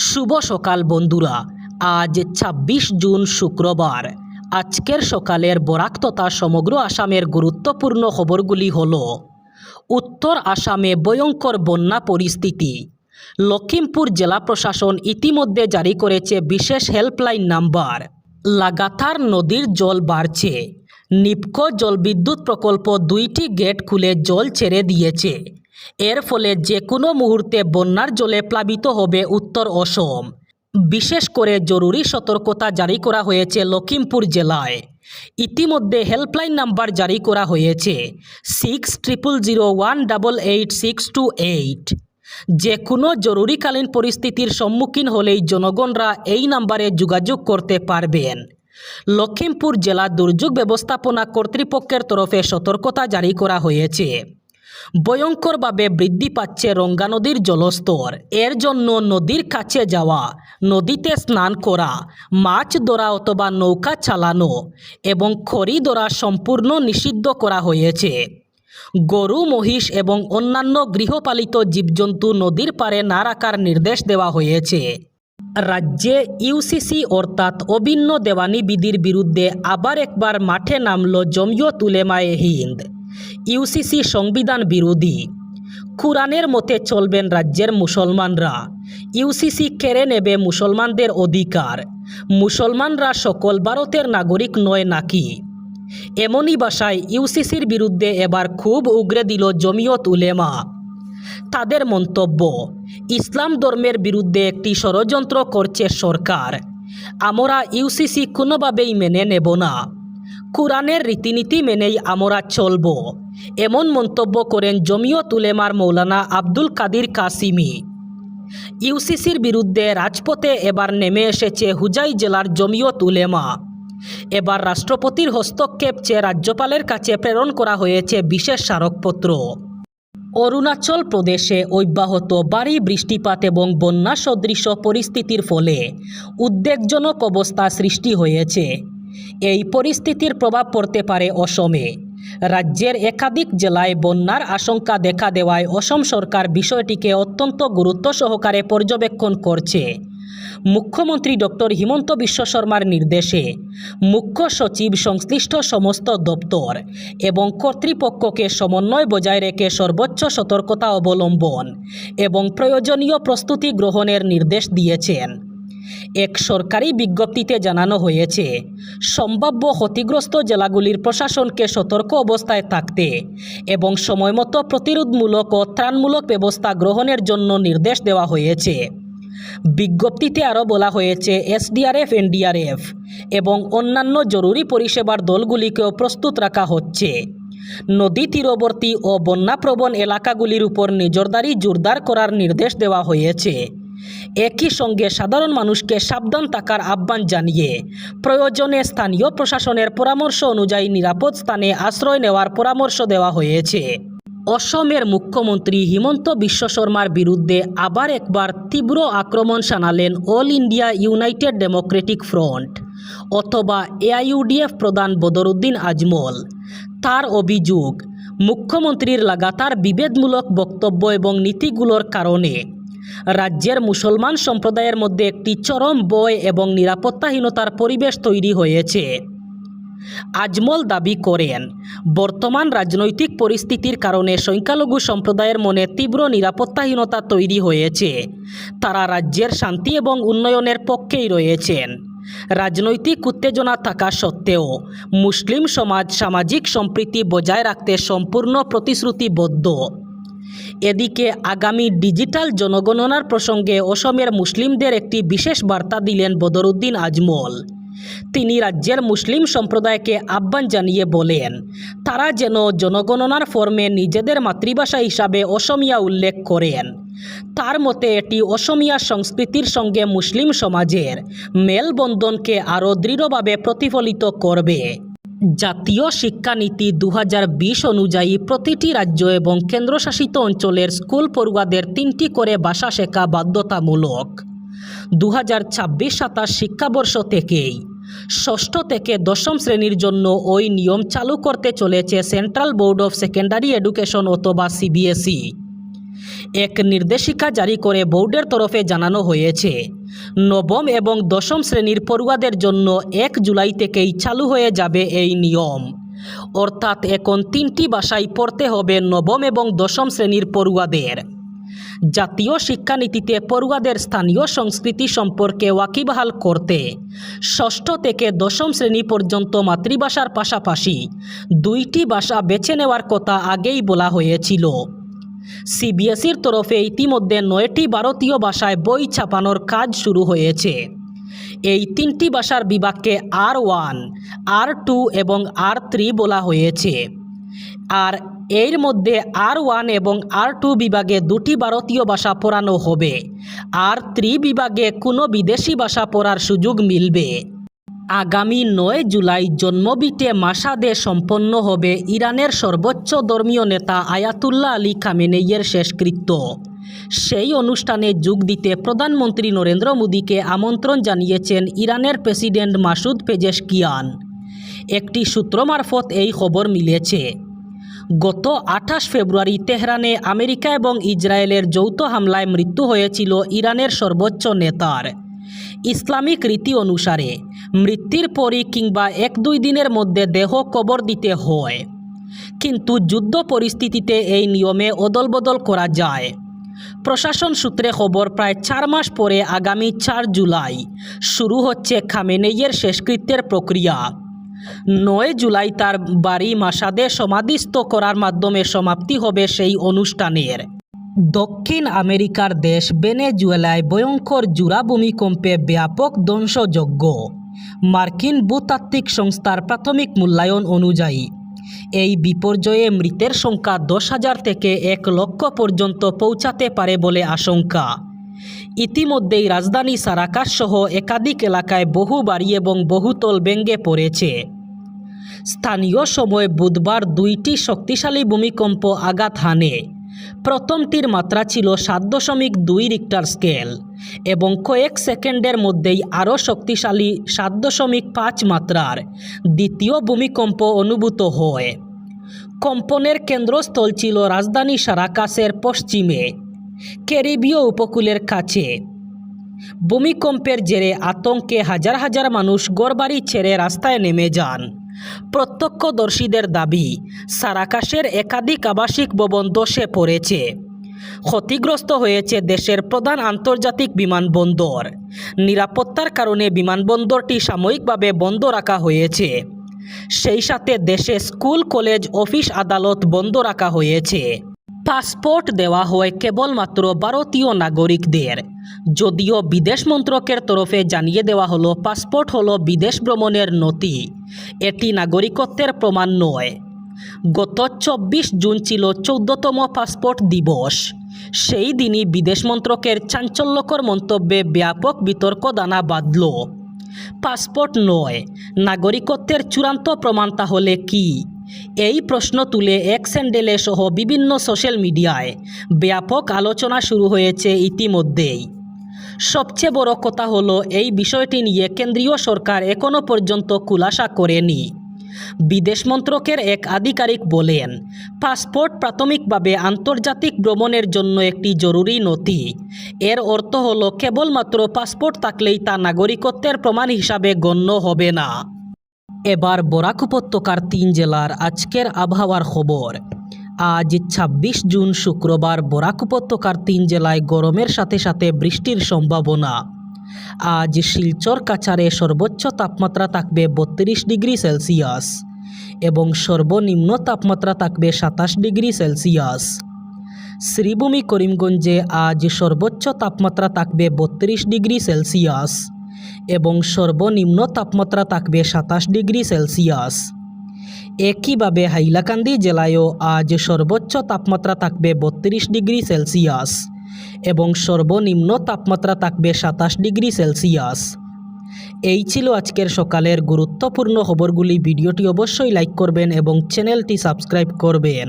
শুভ সকাল বন্ধুরা। আজ ২৬ জুন শুক্রবার। আজকের সকালের বরাক তথা সমগ্র আসামের গুরুত্বপূর্ণ খবরগুলি হল: উত্তর আসামে ভয়ঙ্কর বন্যা পরিস্থিতি। লখিমপুর জেলা প্রশাসন ইতিমধ্যে জারি করেছে বিশেষ হেল্পলাইন নাম্বার। লাগাতার নদীর জল বাড়ছে। নিপকো জলবিদ্যুৎ প্রকল্প ২টি গেট খুলে জল ছেড়ে দিয়েছে। এর ফলে যে কোনো মুহূর্তে বন্যার জলে প্লাবিত হবে উত্তর অসম। বিশেষ করে জরুরি সতর্কতা জারি করা হয়েছে লখিমপুর জেলায়। ইতিমধ্যে হেল্পলাইন নাম্বার জারি করা হয়েছে 6001888628। যে কোনো জরুরিকালীন পরিস্থিতির সম্মুখীন হলেই জনগণরা এই নাম্বারে যোগাযোগ করতে পারবেন। লখিমপুর জেলা দুর্যোগ ব্যবস্থাপনা কর্তৃপক্ষের তরফে সতর্কতা জারি করা হয়েছে। ভয়ঙ্করভাবে বৃদ্ধি পাচ্ছে রঙ্গা নদীর জলস্তর। এর জন্য নদীর কাছে যাওয়া, নদীতে স্নান করা, মাছ ধরা অথবা নৌকা চালানো এবং খড়ি ধরা সম্পূর্ণ নিষিদ্ধ করা হয়েছে। গরু, মহিষ এবং অন্যান্য গৃহপালিত জীবজন্তু নদীর পাড়ে না রাখার নির্দেশ দেওয়া হয়েছে। রাজ্যে ইউসিসি অর্থাৎ অভিন্ন দেওয়ানি বিধির বিরুদ্ধে আবার একবার মাঠে নামল জমিয়ত উলেমায়ে হিন্দ। ইউসিসি সংবিধান বিরোধী। কুরআনের মতে চলবেন রাজ্যের মুসলমানরা। ইউসিসি কেড়ে নেবে মুসলমানদের অধিকার। মুসলমানরা সকল ভারতের নাগরিক নয় নাকি? এমনই ভাষায় ইউসিসির বিরুদ্ধে এবার খুব উগরে দিল জমিয়ত উলেমা। তাদের মন্তব্য, ইসলাম ধর্মের বিরুদ্ধে একটি ষড়যন্ত্র করছে সরকার। আমরা ইউসিসি কোনোভাবেই মেনে নেব না। কুরআনের রীতিনীতি মেনেই আমরা চলব, এমন মন্তব্য করেন জমিয়ত উলেমার মৌলানা আব্দুল কাদির কাসিমি। ইউসিসির বিরুদ্ধে রাজপথে এবার নেমে এসেছে হুজাই জেলার জমিয়ত উলেমা। এবার রাষ্ট্রপতির হস্তক্ষেপ চেয়ে রাজ্যপালের কাছে প্রেরণ করা হয়েছে বিশেষ স্মারকপত্র। অরুণাচল প্রদেশে অব্যাহত ভারী বৃষ্টিপাত এবং বন্যা সদৃশ পরিস্থিতির ফলে উদ্বেগজনক অবস্থা সৃষ্টি হয়েছে। এই পরিস্থিতির প্রভাব পড়তে পারে অসমে। রাজ্যের একাধিক জেলায় বন্যার আশঙ্কা দেখা দেওয়ায় অসম সরকার বিষয়টিকে অত্যন্ত গুরুত্ব সহকারে পর্যবেক্ষণ করছে। মুখ্যমন্ত্রী ডক্টর হিমন্ত বিশ্ব শর্মার নির্দেশে মুখ্য সচিব সংশ্লিষ্ট সমস্ত দপ্তর এবং কর্তৃপক্ষকে সমন্বয় বজায় রেখে সর্বোচ্চ সতর্কতা অবলম্বন এবং প্রয়োজনীয় প্রস্তুতি গ্রহণের নির্দেশ দিয়েছেন। এক সরকারি বিজ্ঞপ্তিতে জানানো হয়েছে, সম্ভাব্য ক্ষতিগ্রস্ত জেলাগুলির প্রশাসনকে সতর্ক অবস্থায় থাকতে এবং সময়মতো প্রতিরোধমূলক ও ত্রাণমূলক ব্যবস্থা গ্রহণের জন্য নির্দেশ দেওয়া হয়েছে। বিজ্ঞপ্তিতে আরও বলা হয়েছে, এসডিআরএফ, এনডিআরএফ এবং অন্যান্য জরুরি পরিষেবার দলগুলিকেও প্রস্তুত রাখা হচ্ছে। নদী তীরবর্তী ও বন্যাপ্রবণ এলাকাগুলির উপর নজরদারি জোরদার করার নির্দেশ দেওয়া হয়েছে। একই সঙ্গে সাধারণ মানুষকে সাবধান থাকার আহ্বান জানিয়ে প্রয়োজনে স্থানীয় প্রশাসনের পরামর্শ অনুযায়ী নিরাপদ স্থানে আশ্রয় নেওয়ার পরামর্শ দেওয়া হয়েছে। অসমের মুখ্যমন্ত্রী হিমন্ত বিশ্ব শর্মার বিরুদ্ধে আবার একবার তীব্র আক্রমণ শানালেন All India United Democratic Front অথবা এআইইউডিএফ প্রধান বদরুদ্দিন আজমল। তার অভিযোগ, মুখ্যমন্ত্রীর লাগাতার বিভেদমূলক বক্তব্য এবং নীতিগুলোর কারণে রাজ্যের মুসলমান সম্প্রদায়ের মধ্যে একটি চরম ভয় এবং নিরাপত্তাহীনতার পরিবেশ তৈরি হয়েছে। আজমল দাবি করেন, বর্তমান রাজনৈতিক পরিস্থিতির কারণে সংখ্যালঘু সম্প্রদায়ের মনে তীব্র নিরাপত্তাহীনতা তৈরি হয়েছে। তারা রাজ্যের শান্তি এবং উন্নয়নের পক্ষেই রয়েছেন। রাজনৈতিক উত্তেজনা থাকা সত্ত্বেও মুসলিম সমাজ সামাজিক সম্প্রীতি বজায় রাখতে সম্পূর্ণ প্রতিশ্রুতিবদ্ধ। এদিকে আগামী ডিজিটাল জনগণনার প্রসঙ্গে অসমের মুসলিমদের একটি বিশেষ বার্তা দিলেন বদরুদ্দিন আজমল। তিনি রাজ্যের মুসলিম সম্প্রদায়কে আহ্বান জানিয়ে বলেন, তারা যেন জনগণনার ফর্মে নিজেদের মাতৃভাষা হিসাবে অসমিয়া উল্লেখ করেন। তার মতে এটি অসমিয়া সংস্কৃতির সঙ্গে মুসলিম সমাজের মেলবন্ধনকে আরও দৃঢ়ভাবে প্রতিফলিত করবে। জাতীয় শিক্ষানীতি 2020 অনুযায়ী প্রতিটি রাজ্য এবং কেন্দ্রশাসিত অঞ্চলের স্কুল পড়ুয়াদের 3টি করে ভাষা শেখা বাধ্যতামূলক। 2026-27 শিক্ষাবর্ষ থেকেই ষষ্ঠ থেকে দশম শ্রেণীর জন্য ওই নিয়ম চালু করতে চলেছে central board of secondary education অথবা সিবিএসই। এক নির্দেশিকা জারি করে বোর্ডের তরফে জানানো হয়েছে, নবম এবং দশম শ্রেণীর পড়ুয়াদের জন্য 1 জুলাই থেকেই চালু হয়ে যাবে এই নিয়ম। অর্থাৎ এখন 3টি ভাষায় পড়তে হবে নবম এবং দশম শ্রেণীর পড়ুয়াদের। জাতীয় শিক্ষানীতিতে পড়ুয়াদের স্থানীয় সংস্কৃতি সম্পর্কে ওয়াকিবহাল করতে 6ষ্ঠ থেকে দশম শ্রেণী পর্যন্ত মাতৃভাষার পাশাপাশি 2টি ভাষা বেছে নেওয়ার কথা আগেই বলা হয়েছিল। সিবিএসইর তরফে ইতিমধ্যে 9টি ভারতীয় ভাষায় বই ছাপানোর কাজ শুরু হয়েছে। এই 3টি ভাষার বিভাগকে R1, R2 এবং R3 বলা হয়েছে। আর এর মধ্যে R1 এবং R2 বিভাগে 2টি ভারতীয় ভাষা পড়ানো হবে। R3 বিভাগে কোনো বিদেশি ভাষা পড়ার সুযোগ মিলবে। আগামী 9 জুলাই জন্মভিটে মাশহাদে সম্পন্ন হবে ইরানের সর্বোচ্চ ধর্মীয় নেতা আয়াতুল্লাহ আলী খামেনেইয়ের শেষকৃত্য। সেই অনুষ্ঠানে যোগ দিতে প্রধানমন্ত্রী নরেন্দ্র মোদীকে আমন্ত্রণ জানিয়েছেন ইরানের প্রেসিডেন্ট মাসুদ পেজেশকিয়ান। একটি সূত্র মারফত এই খবর মিলেছে। গত 28 ফেব্রুয়ারি তেহরানে আমেরিকা এবং ইসরায়েলের যৌথ হামলায় মৃত্যু হয়েছিল ইরানের সর্বোচ্চ নেতার। ইসলামিক রীতি অনুসারে মৃত্যুর পরই কিংবা 1-2 দিনের মধ্যে দেহ কবর দিতে হয়, কিন্তু যুদ্ধ পরিস্থিতিতে এই নিয়মে অদলবদল করা যায়। প্রশাসন সূত্রে খবর, প্রায় 4 মাস পরে আগামী 4 জুলাই শুরু হচ্ছে খামেনেইয়ের শেষকৃত্যের প্রক্রিয়া। 9 জুলাই তার বাড়ি মাশহাদে সমাধিস্থ করার মাধ্যমে সমাপ্তি হবে সেই অনুষ্ঠানের। দক্ষিণ আমেরিকার দেশ ভেনেজুয়েলায় ভয়ঙ্কর জোড়া ভূমিকম্পে ব্যাপক ধ্বংসযজ্ঞ। মার্কিন ভূতাত্ত্বিক সংস্থার প্রাথমিক মূল্যায়ন অনুযায়ী এই বিপর্যয়ে মৃতের সংখ্যা 10,000 থেকে 1 লক্ষ পর্যন্ত পৌঁছাতে পারে বলে আশঙ্কা। ইতিমধ্যেই রাজধানী সারাকাস সহ একাধিক এলাকায় বহু বাড়ি এবং বহুতল ভেঙে পড়েছে। স্থানীয় সময় বুধবার 2টি শক্তিশালী ভূমিকম্প আঘাত হানে। প্রথমটির মাত্রা ছিল 7.2 রিক্টার স্কেল এবং কয়েক সেকেন্ডের মধ্যেই আরও শক্তিশালী 7.5 মাত্রার দ্বিতীয় ভূমিকম্প অনুভূত হয়। কম্পনের কেন্দ্রস্থল ছিল রাজধানী সারাকাসের পশ্চিমে, ক্যারিবীয় উপকূলের কাছে। ভূমিকম্পের জেরে আতঙ্কে হাজার হাজার মানুষ ঘরবাড়ি ছেড়ে রাস্তায় নেমে যান। প্রত্যক্ষদর্শীদের দাবি, সারাকাসের একাধিক আবাসিক ভবন ধসে পড়েছে। ক্ষতিগ্রস্ত হয়েছে দেশের প্রধান আন্তর্জাতিক বিমানবন্দর। নিরাপত্তার কারণে বিমানবন্দরটি সাময়িকভাবে বন্ধ রাখা হয়েছে। সেই সাথে দেশে স্কুল, কলেজ, অফিস, আদালত বন্ধ রাখা হয়েছে। পাসপোর্ট দেওয়া হয় কেবলমাত্র ভারতীয় নাগরিকদের। যদিও বিদেশ মন্ত্রকের তরফে জানিয়ে দেওয়া হলো, পাসপোর্ট হলো বিদেশ ভ্রমণের নথি, এটি নাগরিকত্বের প্রমাণ নয়। গত 24 জুন ছিল 14তম পাসপোর্ট দিবস। সেই দিনই বিদেশ মন্ত্রকের চাঞ্চল্যকর মন্তব্যে ব্যাপক বিতর্ক দানা বাঁধল। পাসপোর্ট নয়, নাগরিকত্বের চূড়ান্ত প্রমাণ তাহলে কি? এই প্রশ্ন তুলে এক্স হ্যান্ডেলে সহ বিভিন্ন সোশ্যাল মিডিয়ায় ব্যাপক আলোচনা শুরু হয়েছে ইতিমধ্যেই। সবচেয়ে বড় কথা হলো, এই বিষয়টি নিয়ে কেন্দ্রীয় সরকার এখনও পর্যন্ত খুলাসা করেনি। বিদেশ মন্ত্রকের এক আধিকারিক বলেন, পাসপোর্ট প্রাথমিকভাবে আন্তর্জাতিক ভ্রমণের জন্য একটি জরুরি নথি। এর অর্থ হলো কেবলমাত্র পাসপোর্ট থাকলেই তা নাগরিকত্বের প্রমাণ হিসাবে গণ্য হবে না। এবার বরাক উপত্যকার 3 জেলার আজকের আবহাওয়ার খবর। আজ 26 জুন শুক্রবার বরাক উপত্যকার 3 জেলায় গরমের সাথে সাথে বৃষ্টির সম্ভাবনা। আজ শিলচর কাছাড়ে সর্বোচ্চ তাপমাত্রা থাকবে 32 ডিগ্রি সেলসিয়াস এবং সর্বনিম্ন তাপমাত্রা থাকবে 27 ডিগ্রি সেলসিয়াস। শ্রীভূমি করিমগঞ্জে আজ সর্বোচ্চ তাপমাত্রা থাকবে 32 ডিগ্রি সেলসিয়াস এবং সর্বনিম্ন তাপমাত্রা থাকবে 27 ডিগ্রি সেলসিয়াস। একইভাবে হাইলাকান্দি জেলায়ও আজ সর্বোচ্চ তাপমাত্রা থাকবে 32 ডিগ্রি সেলসিয়াস এবং সর্বনিম্ন তাপমাত্রা থাকবে 27 ডিগ্রি সেলসিয়াস। এই ছিল আজকের সকালের গুরুত্বপূর্ণ খবরগুলি। ভিডিওটি অবশ্যই লাইক করবেন এবং চ্যানেলটি সাবস্ক্রাইব করবেন।